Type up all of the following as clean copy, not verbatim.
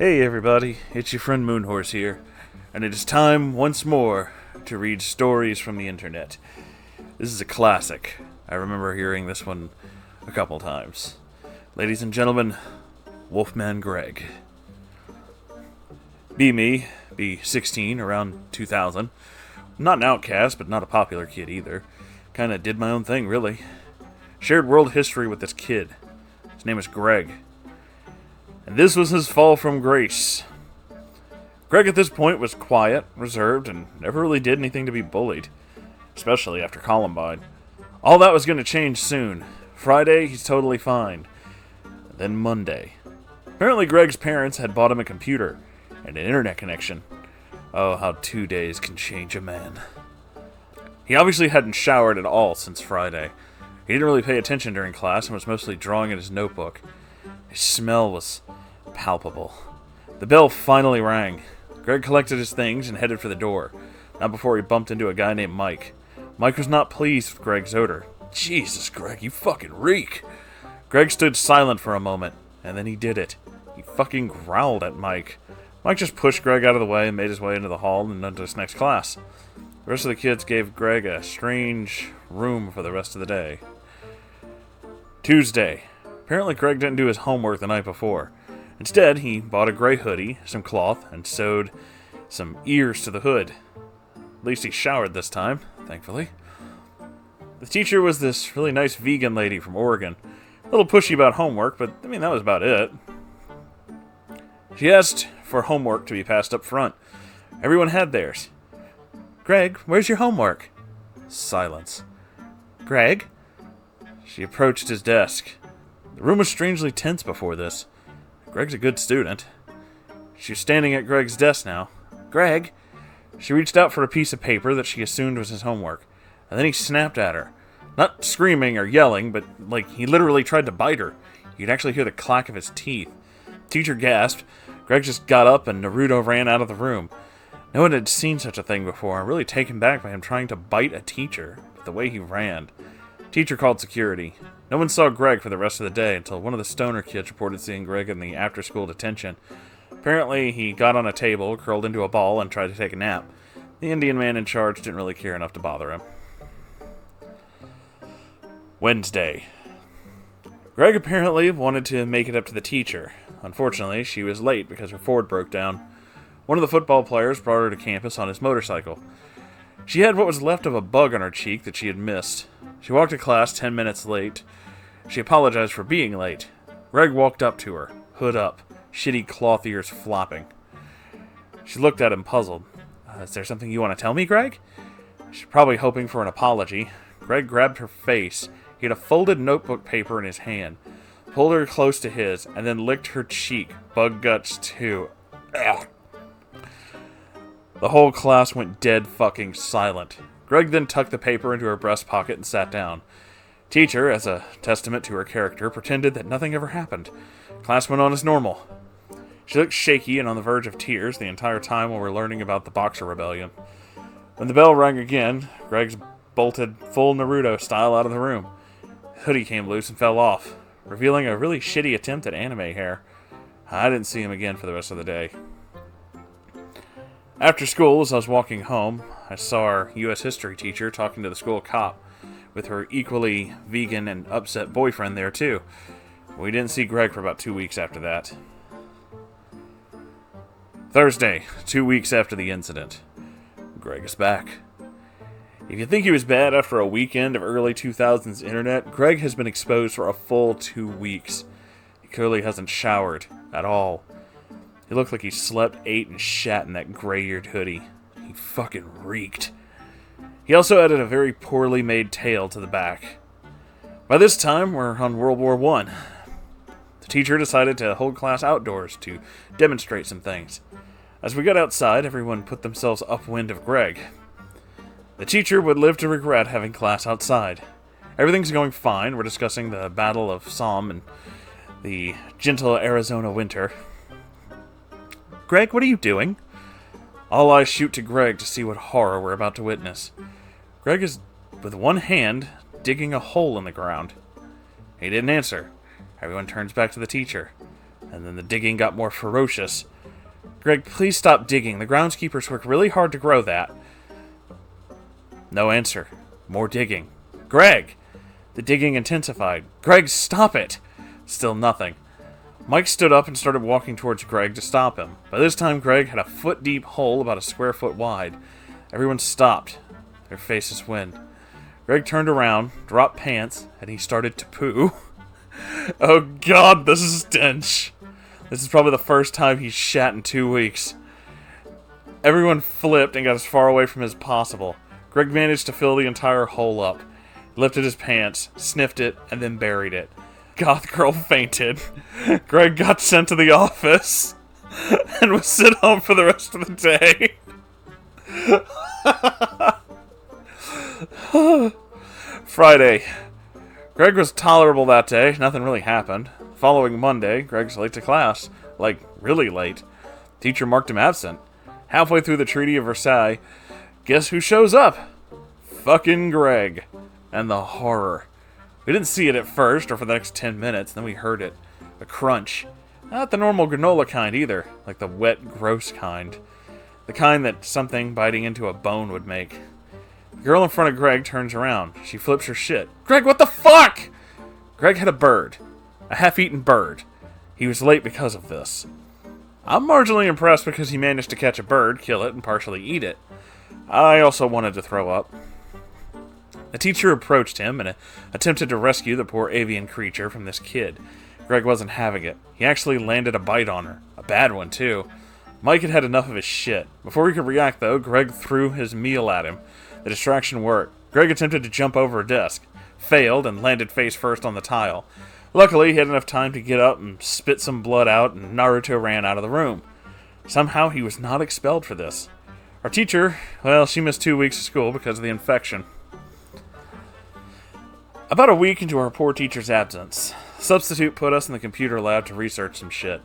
Hey everybody, it's your friend Moonhorse here, and it is time once more to read stories from the internet. This is a classic. I remember hearing this one a couple times. Ladies and gentlemen, Wolfman Gregg. Be 16, around 2000. Not an outcast, but not a popular kid either. Kinda did my own thing, really. Shared world history with this kid. His name was Gregg. And this was his fall from grace. Gregg at this point was quiet, reserved, and never really did anything to be bullied. Especially after Columbine. All that was going to change soon. Friday, he's totally fine. Then Monday. Apparently Gregg's parents had bought him a computer and an internet connection. Oh, how 2 days can change a man. He obviously hadn't showered at all since Friday. He didn't really pay attention during class and was mostly drawing in his notebook. His smell was palpable. The bell finally rang. Gregg collected his things and headed for the door. Not before he bumped into a guy named Mike. Mike was not pleased with Gregg's odor. Jesus, Gregg, you fucking reek. Gregg stood silent for a moment, and then he did it. He fucking growled at Mike. Mike just pushed Gregg out of the way and made his way into the hall and into his next class. The rest of the kids gave Gregg a strange room for the rest of the day. Tuesday. Apparently Gregg didn't do his homework the night before. Instead, he bought a gray hoodie, some cloth, and sewed some ears to the hood. At least he showered this time, thankfully. The teacher was this really nice vegan lady from Oregon. A little pushy about homework, but that was about it. She asked for homework to be passed up front. Everyone had theirs. "Gregg, where's your homework?" Silence. "Gregg?" She approached his desk. The room was strangely tense before this. Gregg's a good student. She was standing at Gregg's desk now. "Gregg!" She reached out for a piece of paper that she assumed was his homework, and then he snapped at her. Not screaming or yelling, but he literally tried to bite her. You could actually hear the clack of his teeth. The teacher gasped. Gregg just got up and Naruto ran out of the room. No one had seen such a thing before, really taken back by him trying to bite a teacher, but the way he ran. Teacher called security. No one saw Gregg for the rest of the day until one of the stoner kids reported seeing Gregg in the after-school detention. Apparently, he got on a table, curled into a ball, and tried to take a nap. The Indian man in charge didn't really care enough to bother him. Wednesday. Gregg apparently wanted to make it up to the teacher. Unfortunately, she was late because her Ford broke down. One of the football players brought her to campus on his motorcycle. She had what was left of a bug on her cheek that she had missed. She walked to class 10 minutes late. She apologized for being late. Gregg walked up to her, hood up, shitty cloth ears flopping. She looked at him puzzled. "Is there something you want to tell me, Gregg?" She's probably hoping for an apology. Gregg grabbed her face. He had a folded notebook paper in his hand, pulled her close to his, and then licked her cheek. Bug guts too. Ugh. The whole class went dead fucking silent. Gregg then tucked the paper into her breast pocket and sat down. Teacher, as a testament to her character, pretended that nothing ever happened. Class went on as normal. She looked shaky and on the verge of tears the entire time while we were learning about the Boxer Rebellion. When the bell rang again, Gregg bolted full Naruto style out of the room. His hoodie came loose and fell off, revealing a really shitty attempt at anime hair. I didn't see him again for the rest of the day. After school, as I was walking home, I saw our U.S. history teacher talking to the school cop, with her equally vegan and upset boyfriend there too. We didn't see Gregg for about 2 weeks after that. Thursday, 2 weeks after the incident. Gregg is back. If you think he was bad after a weekend of early 2000s internet, Gregg has been exposed for a full 2 weeks. He clearly hasn't showered at all. He looked like he slept, ate, and shat in that gray-eared hoodie. He fucking reeked. He also added a very poorly made tail to the back. By this time, we're on World War I. The teacher decided to hold class outdoors to demonstrate some things. As we got outside, everyone put themselves upwind of Gregg. The teacher would live to regret having class outside. Everything's going fine. We're discussing the Battle of Somme and the gentle Arizona winter. "Gregg, what are you doing?" All eyes shoot to Gregg to see what horror we're about to witness. Gregg is, with one hand, digging a hole in the ground. He didn't answer. Everyone turns back to the teacher. And then the digging got more ferocious. Gregg, please stop digging. The groundskeepers work really hard to grow that. No answer. More digging. Gregg! The digging intensified. Gregg, stop it! Still nothing. Mike stood up and started walking towards Gregg to stop him. By this time, Gregg had a foot-deep hole about a square foot wide. Everyone stopped. Their faces went. Gregg turned around, dropped pants, and he started to poo. Oh god, this is stench. This is probably the first time he's shat in 2 weeks. Everyone flipped and got as far away from him as possible. Gregg managed to fill the entire hole up. He lifted his pants, sniffed it, and then buried it. Goth girl fainted. Gregg got sent to the office and was sent home for the rest of the day. Friday. Gregg was tolerable that day. Nothing really happened. Following Monday, Gregg's late to class. Like, really late. Teacher marked him absent. Halfway through the Treaty of Versailles, guess who shows up? Fucking Gregg. And the horror. We didn't see it at first, or for the next 10 minutes, then we heard it. A crunch. Not the normal granola kind either. Like the wet, gross kind. The kind that something biting into a bone would make. The girl in front of Gregg turns around. She flips her shit. Gregg, what the fuck? Gregg had a bird. A half-eaten bird. He was late because of this. I'm marginally impressed because he managed to catch a bird, kill it, and partially eat it. I also wanted to throw up. A teacher approached him and attempted to rescue the poor avian creature from this kid. Gregg wasn't having it. He actually landed a bite on her. A bad one, too. Mike had had enough of his shit. Before he could react, though, Gregg threw his meal at him. The distraction worked. Gregg attempted to jump over a desk, failed, and landed face first on the tile. Luckily, he had enough time to get up and spit some blood out, and Naruto ran out of the room. Somehow, he was not expelled for this. Our teacher, well, she missed 2 weeks of school because of the infection. About a week into our poor teacher's absence, substitute put us in the computer lab to research some shit.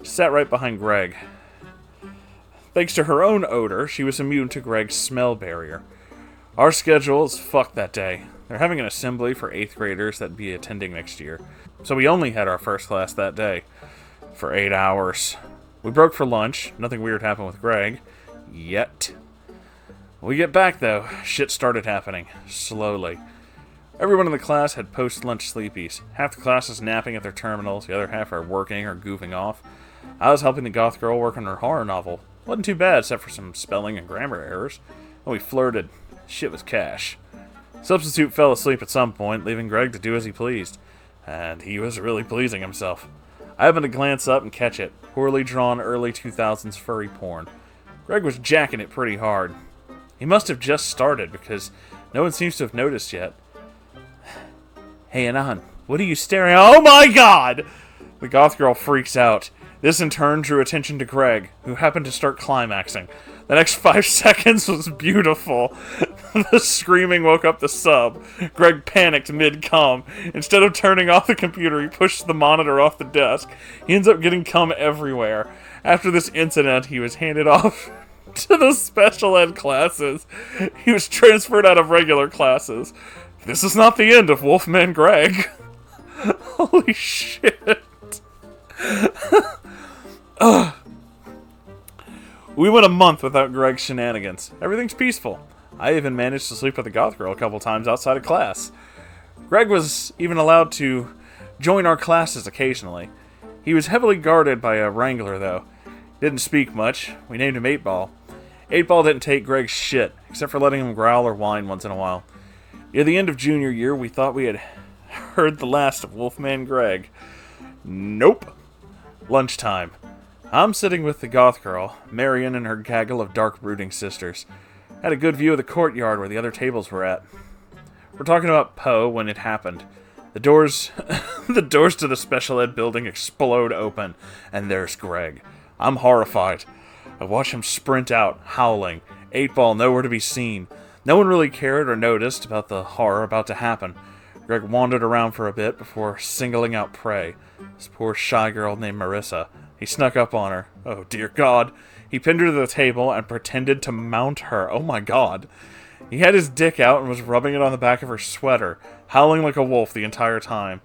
She sat right behind Gregg. Thanks to her own odor, she was immune to Gregg's smell barrier. Our schedule is fucked that day. They're having an assembly for 8th graders that'd be attending next year. So we only had our first class that day. For 8 hours. We broke for lunch. Nothing weird happened with Gregg. Yet. When we get back, though, shit started happening. Slowly. Everyone in the class had post-lunch sleepies. Half the class is napping at their terminals. The other half are working or goofing off. I was helping the goth girl work on her horror novel. Wasn't too bad, except for some spelling and grammar errors. And we flirted. Shit was cash. Substitute fell asleep at some point, leaving Gregg to do as he pleased. And he was really pleasing himself. I happened to glance up and catch it. Poorly drawn early 2000s furry porn. Gregg was jacking it pretty hard. He must have just started, because no one seems to have noticed yet. Hey, Anon, what are you staring at? Oh my god! The goth girl freaks out. This in turn drew attention to Gregg, who happened to start climaxing. The next 5 seconds was beautiful. The screaming woke up the sub. Gregg panicked mid-cum. Instead of turning off the computer, he pushed the monitor off the desk. He ends up getting cum everywhere. After this incident, he was handed off to the special ed classes. He was transferred out of regular classes. This is not the end of Wolfman Gregg. Holy shit. Ugh. We went a month without Gregg's shenanigans. Everything's peaceful. I even managed to sleep with the goth girl a couple times outside of class. Gregg was even allowed to join our classes occasionally. He was heavily guarded by a wrangler, though. Didn't speak much. We named him 8-Ball. 8-Ball didn't take Gregg's shit, except for letting him growl or whine once in a while. Near the end of junior year, we thought we had heard the last of Wolfman Gregg. Nope. Lunchtime. I'm sitting with the goth girl, Marion and her gaggle of dark brooding sisters. Had a good view of the courtyard where the other tables were at. We're talking about Poe when it happened. The doors to the special ed building explode open, and there's Gregg. I'm horrified. I watch him sprint out, howling. 8-Ball nowhere to be seen. No one really cared or noticed about the horror about to happen. Gregg wandered around for a bit before singling out prey. This poor shy girl named Marissa. He snuck up on her. Oh, dear God. He pinned her to the table and pretended to mount her. Oh, my God. He had his dick out and was rubbing it on the back of her sweater, howling like a wolf the entire time.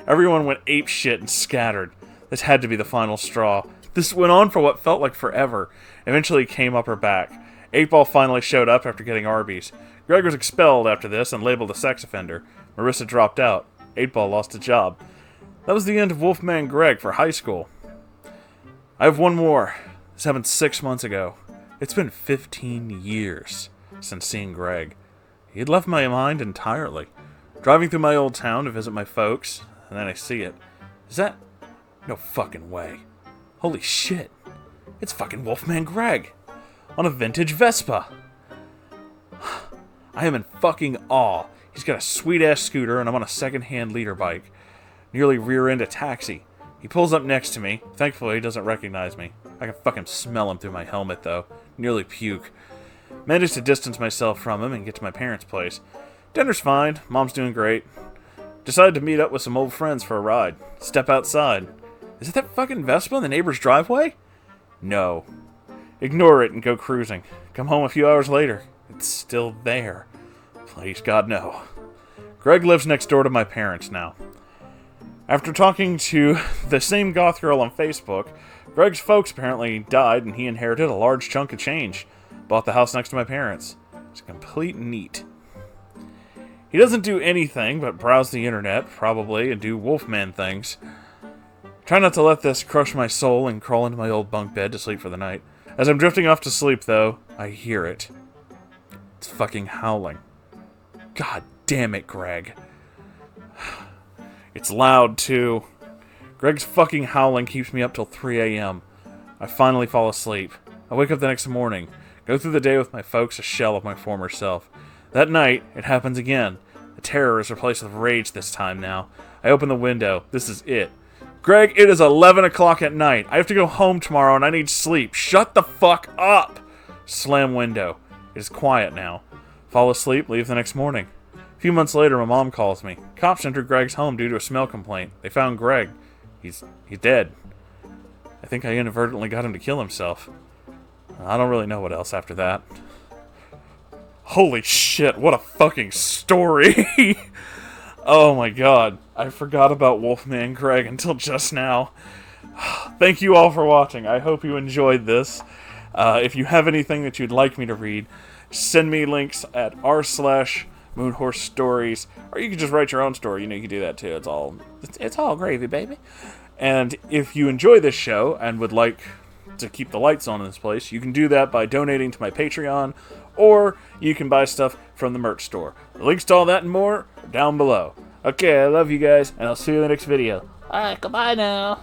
Everyone went apeshit and scattered. This had to be the final straw. This went on for what felt like forever. Eventually he came up her back. 8-Ball finally showed up after getting Arby's. Gregg was expelled after this and labeled a sex offender. Marissa dropped out. 8-Ball lost a job. That was the end of Wolfman Gregg for high school. I have one more. This happened 6 months ago. It's been 15 years since seeing Gregg. He had left my mind entirely. Driving through my old town to visit my folks, and then I see it. Is that... No fucking way. Holy shit. It's fucking Wolfman Gregg. On a vintage Vespa. I am in fucking awe. He's got a sweet-ass scooter, and I'm on a second-hand leader bike. Nearly rear-end a taxi. He pulls up next to me. Thankfully, he doesn't recognize me. I can fucking smell him through my helmet, though. Nearly puke. Managed to distance myself from him and get to my parents' place. Dinner's fine. Mom's doing great. Decided to meet up with some old friends for a ride. Step outside. Is it that fucking Vespa in the neighbor's driveway? No. Ignore it and go cruising. Come home a few hours later. It's still there. Please, God, no. Gregg lives next door to my parents now. After talking to the same goth girl on Facebook, Gregg's folks apparently died and he inherited a large chunk of change. Bought the house next to my parents. It's a complete neat. He doesn't do anything but browse the internet, probably, and do Wolfman things. Try not to let this crush my soul and crawl into my old bunk bed to sleep for the night. As I'm drifting off to sleep, though, I hear it. It's fucking howling. God damn it, Gregg. It's loud, too. Gregg's fucking howling keeps me up till 3 a.m. I finally fall asleep. I wake up the next morning, go through the day with my folks, a shell of my former self. That night, it happens again. The terror is replaced with rage this time now. I open the window. This is it. Gregg, it is 11 o'clock at night. I have to go home tomorrow and I need sleep. Shut the fuck up! Slam window. It is quiet now. Fall asleep, leave the next morning. A few months later, my mom calls me. Cops entered Gregg's home due to a smell complaint. They found Gregg. He's dead. I think I inadvertently got him to kill himself. I don't really know what else after that. Holy shit, what a fucking story! Oh my god, I forgot about Wolfman Gregg until just now. Thank you all for watching. I hope you enjoyed this. If you have anything that you'd like me to read, send me links at r/Moonhorse Stories, or you can just write your own story. You know, you can do that too. It's all gravy, baby. And if you enjoy this show and would like to keep the lights on in this place, you can do that by donating to my Patreon, or you can buy stuff from the merch store. The links to all that and more are down below. Okay, I love you guys, and I'll see you in the next video. Alright, goodbye now.